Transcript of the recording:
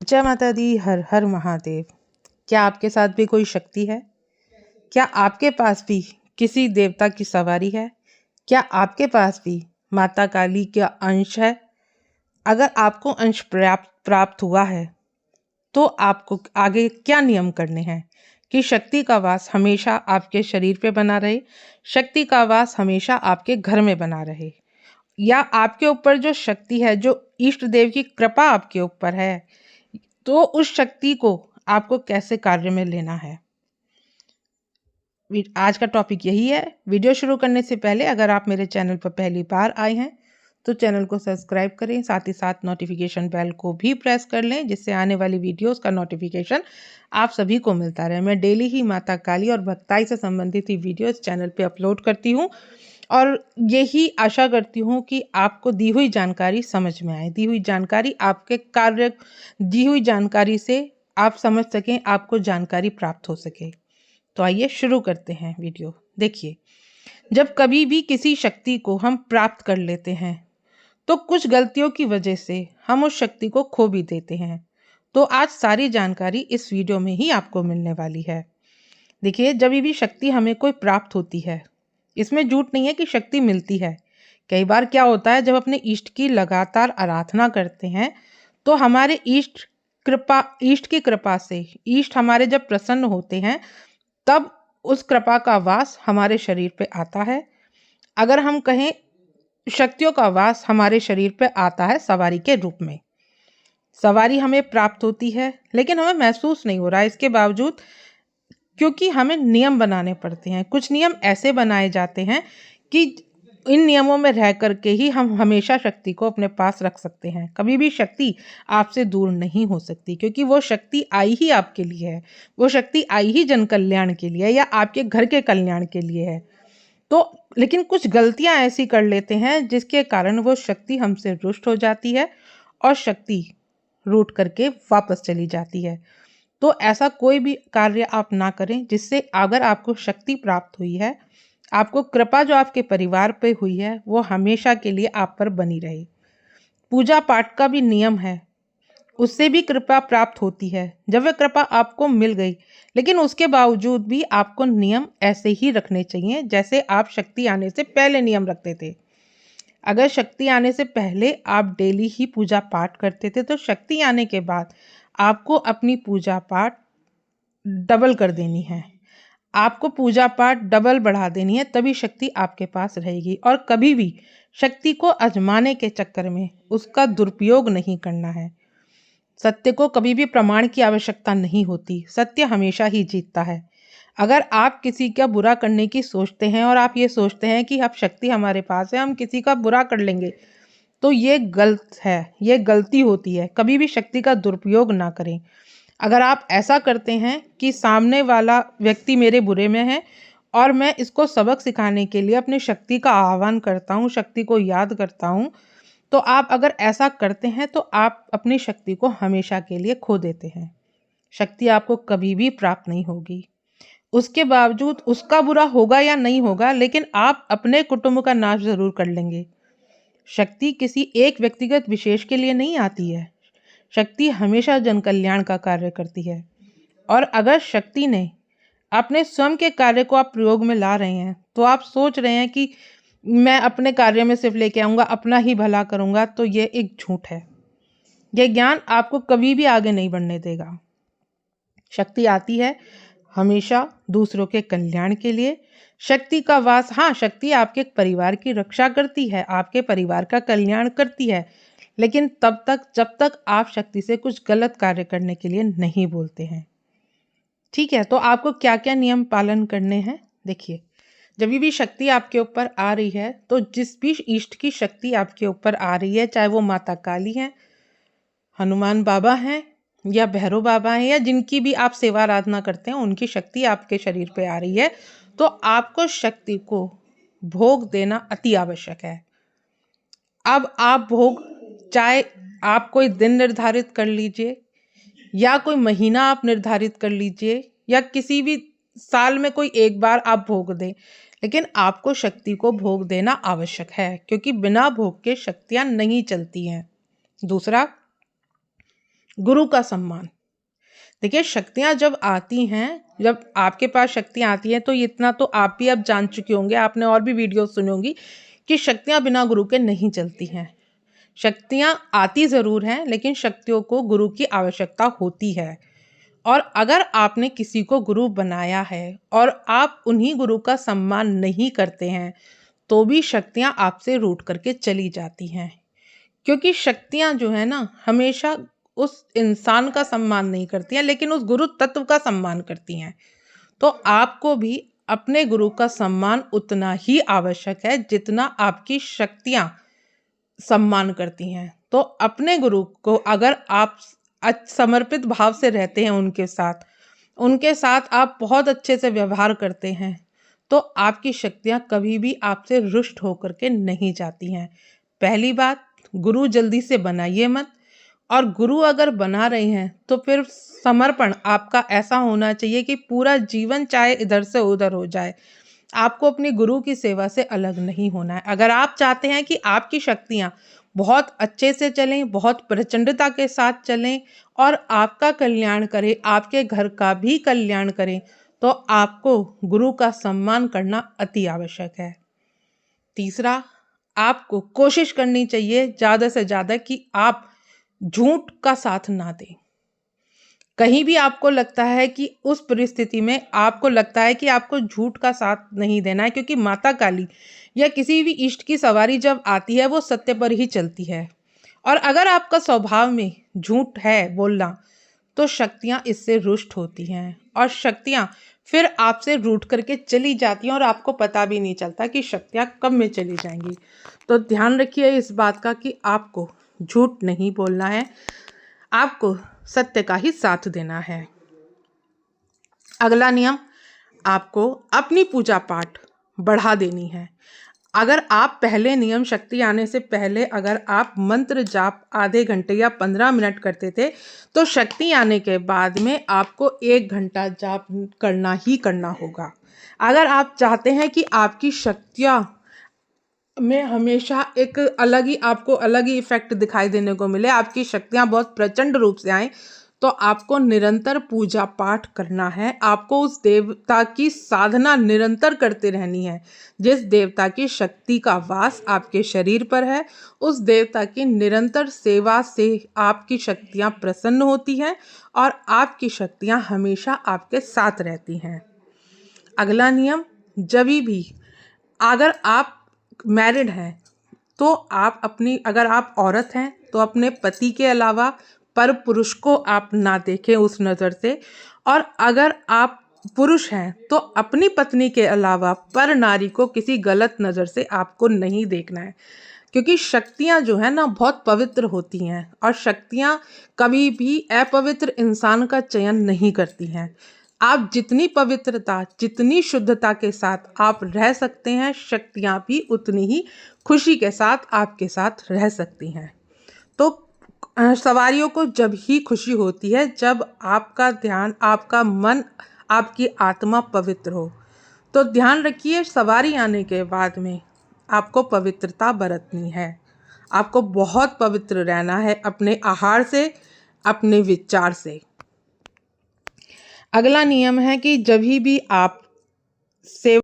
जय माता दी। हर हर महादेव। क्या आपके साथ भी कोई शक्ति है? क्या आपके पास भी किसी देवता की सवारी है? क्या आपके पास भी माता काली का अंश है? अगर आपको अंश प्राप्त हुआ है तो आपको आगे क्या नियम करने हैं कि शक्ति का वास हमेशा आपके शरीर पे बना रहे, शक्ति का वास हमेशा आपके घर में बना रहे, या आपके ऊपर जो शक्ति है, जो इष्ट देव की कृपा आपके ऊपर है, तो उस शक्ति को आपको कैसे कार्य में लेना है। आज का टॉपिक यही है। वीडियो शुरू करने से पहले अगर आप मेरे चैनल पर पहली बार आए हैं तो चैनल को सब्सक्राइब करें, साथ ही साथ नोटिफिकेशन बेल को भी प्रेस कर लें, जिससे आने वाली वीडियोस का नोटिफिकेशन आप सभी को मिलता रहे। मैं डेली ही माता काली और भक्ताई से संबंधित ही वीडियो इस चैनल पे अपलोड करती हूँ और यही आशा करती हूँ कि आपको दी हुई जानकारी समझ में आए, दी हुई जानकारी आपके कार्य, दी हुई जानकारी से आप समझ सकें, आपको जानकारी प्राप्त हो सके। तो आइए शुरू करते हैं वीडियो। देखिए, जब कभी भी किसी शक्ति को हम प्राप्त कर लेते हैं तो कुछ गलतियों की वजह से हम उस शक्ति को खो भी देते हैं। तो आज सारी जानकारी इस वीडियो में ही आपको मिलने वाली है। देखिए, जब भी शक्ति हमें कोई प्राप्त होती है, इसमें झूठ नहीं है कि शक्ति मिलती है। कई बार क्या होता है, जब अपने इष्ट की लगातार आराधना करते हैं तो हमारे इष्ट की कृपा से इष्ट हमारे जब प्रसन्न होते हैं तब उस कृपा का वास हमारे शरीर पे आता है। अगर हम कहें, शक्तियों का वास हमारे शरीर पे आता है सवारी के रूप में। सवारी हमें प्राप्त होती है लेकिन हमें महसूस नहीं हो रहा है इसके बावजूद, क्योंकि हमें नियम बनाने पड़ते हैं। कुछ नियम ऐसे बनाए जाते हैं कि इन नियमों में रह करके ही हम हमेशा शक्ति को अपने पास रख सकते हैं। कभी भी शक्ति आपसे दूर नहीं हो सकती, क्योंकि वो शक्ति आई ही आपके लिए है, वो शक्ति आई ही जन कल्याण के लिए या आपके घर के कल्याण के लिए है। तो लेकिन कुछ गलतियां ऐसी कर लेते हैं जिसके कारण वो शक्ति हमसे रुष्ट हो जाती है और शक्ति रूठ करके वापस चली जाती है। तो ऐसा कोई भी कार्य आप ना करें जिससे, अगर आपको शक्ति प्राप्त हुई है, आपको कृपा जो आपके परिवार पे हुई है वो हमेशा के लिए आप पर बनी रहे। पूजा पाठ का भी नियम है, उससे भी कृपा प्राप्त होती है। जब वह कृपा आपको मिल गई, लेकिन उसके बावजूद भी आपको नियम ऐसे ही रखने चाहिए जैसे आप शक्ति आने से पहले नियम रखते थे। अगर शक्ति आने से पहले आप डेली ही पूजा पाठ करते थे तो शक्ति आने के बाद आपको अपनी पूजा पाठ डबल कर देनी है, आपको पूजा पाठ डबल बढ़ा देनी है, तभी शक्ति आपके पास रहेगी। और कभी भी शक्ति को आजमाने के चक्कर में उसका दुरुपयोग नहीं करना है। सत्य को कभी भी प्रमाण की आवश्यकता नहीं होती, सत्य हमेशा ही जीतता है। अगर आप किसी का बुरा करने की सोचते हैं और आप ये सोचते हैं कि अब शक्ति हमारे पास है, हम किसी का बुरा कर लेंगे, तो ये गलत है, ये गलती होती है। कभी भी शक्ति का दुरुपयोग ना करें। अगर आप ऐसा करते हैं कि सामने वाला व्यक्ति मेरे बुरे में है और मैं इसको सबक सिखाने के लिए अपनी शक्ति का आह्वान करता हूँ, शक्ति को याद करता हूँ, तो आप अगर ऐसा करते हैं तो आप अपनी शक्ति को हमेशा के लिए खो देते हैं। शक्ति आपको कभी भी प्राप्त नहीं होगी। उसके बावजूद उसका बुरा होगा या नहीं होगा, लेकिन आप अपने कुटुंब का नाश जरूर कर लेंगे। शक्ति किसी एक व्यक्तिगत विशेष के लिए नहीं आती है, शक्ति हमेशा जन कल्याण का कार्य करती है। और अगर शक्ति ने अपने स्वयं के कार्य को आप प्रयोग में ला रहे हैं तो आप सोच रहे हैं कि मैं अपने कार्य में सिर्फ लेके आऊंगा, अपना ही भला करूंगा, तो ये एक झूठ है। यह ज्ञान आपको कभी भी आगे नहीं बढ़ने देगा। शक्ति आती है हमेशा दूसरों के कल्याण के लिए। शक्ति का वास, हाँ, शक्ति आपके परिवार की रक्षा करती है, आपके परिवार का कल्याण करती है, लेकिन तब तक जब तक आप शक्ति से कुछ गलत कार्य करने के लिए नहीं बोलते हैं। ठीक है, तो आपको क्या क्या नियम पालन करने हैं। देखिए, जब भी शक्ति आपके ऊपर आ रही है, तो जिस भी इष्ट की शक्ति आपके ऊपर आ रही है, चाहे वो माता काली हैं, हनुमान बाबा हैं या भैरव बाबा हैं, या जिनकी भी आप सेवा आराधना करते हैं, उनकी शक्ति आपके शरीर पे आ रही है, तो आपको शक्ति को भोग देना अति आवश्यक है। अब आप भोग, चाहे आप कोई दिन निर्धारित कर लीजिए या कोई महीना आप निर्धारित कर लीजिए या किसी भी साल में कोई एक बार आप भोग दें, लेकिन आपको शक्ति को भोग देना आवश्यक है, क्योंकि बिना भोग के शक्तियां नहीं चलती हैं। दूसरा, गुरु का सम्मान। देखिए, शक्तियाँ जब आती हैं, जब आपके पास शक्तियाँ आती हैं, तो इतना तो आप भी अब जान चुके होंगे, आपने और भी वीडियो सुनी होंगी कि शक्तियाँ बिना गुरु के नहीं चलती हैं। शक्तियाँ आती ज़रूर हैं, लेकिन शक्तियों को गुरु की आवश्यकता होती है। और अगर आपने किसी को गुरु बनाया है और आप उन्हीं गुरु का सम्मान नहीं करते हैं, तो भी शक्तियाँ आपसे रूठ करके चली जाती हैं। क्योंकि शक्तियाँ जो है ना, हमेशा उस इंसान का सम्मान नहीं करती हैं, लेकिन उस गुरु तत्व का सम्मान करती हैं। तो आपको भी अपने गुरु का सम्मान उतना ही आवश्यक है जितना आपकी शक्तियाँ सम्मान करती हैं। तो अपने गुरु को अगर आप समर्पित भाव से रहते हैं, उनके साथ आप बहुत अच्छे से व्यवहार करते हैं, तो आपकी शक्तियाँ कभी भी आपसे रुष्ट होकर के नहीं जाती हैं। पहली बात, गुरु जल्दी से बनाइए मत, और गुरु अगर बना रहे हैं तो फिर समर्पण आपका ऐसा होना चाहिए कि पूरा जीवन चाहे इधर से उधर हो जाए, आपको अपनी गुरु की सेवा से अलग नहीं होना है। अगर आप चाहते हैं कि आपकी शक्तियाँ बहुत अच्छे से चलें, बहुत प्रचंडता के साथ चलें और आपका कल्याण करें, आपके घर का भी कल्याण करें, तो आपको गुरु का सम्मान करना अति आवश्यक है। तीसरा, आपको कोशिश करनी चाहिए ज़्यादा से ज़्यादा कि आप झूठ का साथ ना दें। कहीं भी आपको लगता है कि उस परिस्थिति में आपको लगता है कि आपको झूठ का साथ नहीं देना है, क्योंकि माता काली या किसी भी इष्ट की सवारी जब आती है, वो सत्य पर ही चलती है। और अगर आपका स्वभाव में झूठ है बोलना, तो शक्तियाँ इससे रुष्ट होती हैं और शक्तियाँ फिर आपसे रूठ करके चली जाती हैं और आपको पता भी नहीं चलता कि शक्तियाँ कब में चली जाएंगी। तो ध्यान रखिए इस बात का कि आपको झूठ नहीं बोलना है, आपको सत्य का ही साथ देना है। अगला नियम, आपको अपनी पूजा पाठ बढ़ा देनी है। अगर आप पहले नियम शक्ति आने से पहले अगर आप मंत्र जाप आधे घंटे या 15 मिनट करते थे, तो शक्ति आने के बाद में आपको 1 घंटा जाप करना ही करना होगा। अगर आप चाहते हैं कि आपकी शक्तियाँ में हमेशा एक आपको अलग ही इफेक्ट दिखाई देने को मिले, आपकी शक्तियाँ बहुत प्रचंड रूप से आएँ, तो आपको निरंतर पूजा पाठ करना है। आपको उस देवता की साधना निरंतर करते रहनी है। जिस देवता की शक्ति का वास आपके शरीर पर है, उस देवता की निरंतर सेवा से आपकी शक्तियाँ प्रसन्न होती हैं और आपकी शक्तियाँ हमेशा आपके साथ रहती हैं। अगला नियम, जब भी अगर आप मैरिड हैं, तो आप अगर आप औरत हैं, तो अपने पति के अलावा पर पुरुष को आप ना देखें उस नज़र से, और अगर आप पुरुष हैं तो अपनी पत्नी के अलावा पर नारी को किसी गलत नज़र से आपको नहीं देखना है। क्योंकि शक्तियाँ जो है ना, बहुत पवित्र होती हैं और शक्तियाँ कभी भी अपवित्र इंसान का चयन नहीं करती हैं। आप जितनी पवित्रता, जितनी शुद्धता के साथ आप रह सकते हैं, शक्तियाँ भी उतनी ही खुशी के साथ आपके साथ रह सकती हैं। तो सवारियों को जब ही खुशी होती है जब आपका ध्यान, आपका मन, आपकी आत्मा पवित्र हो। तो ध्यान रखिए, सवारी आने के बाद में आपको पवित्रता बरतनी है। आपको बहुत पवित्र रहना है अपने आहार से, अपने विचार से। अगला नियम है कि जब भी आप सेवा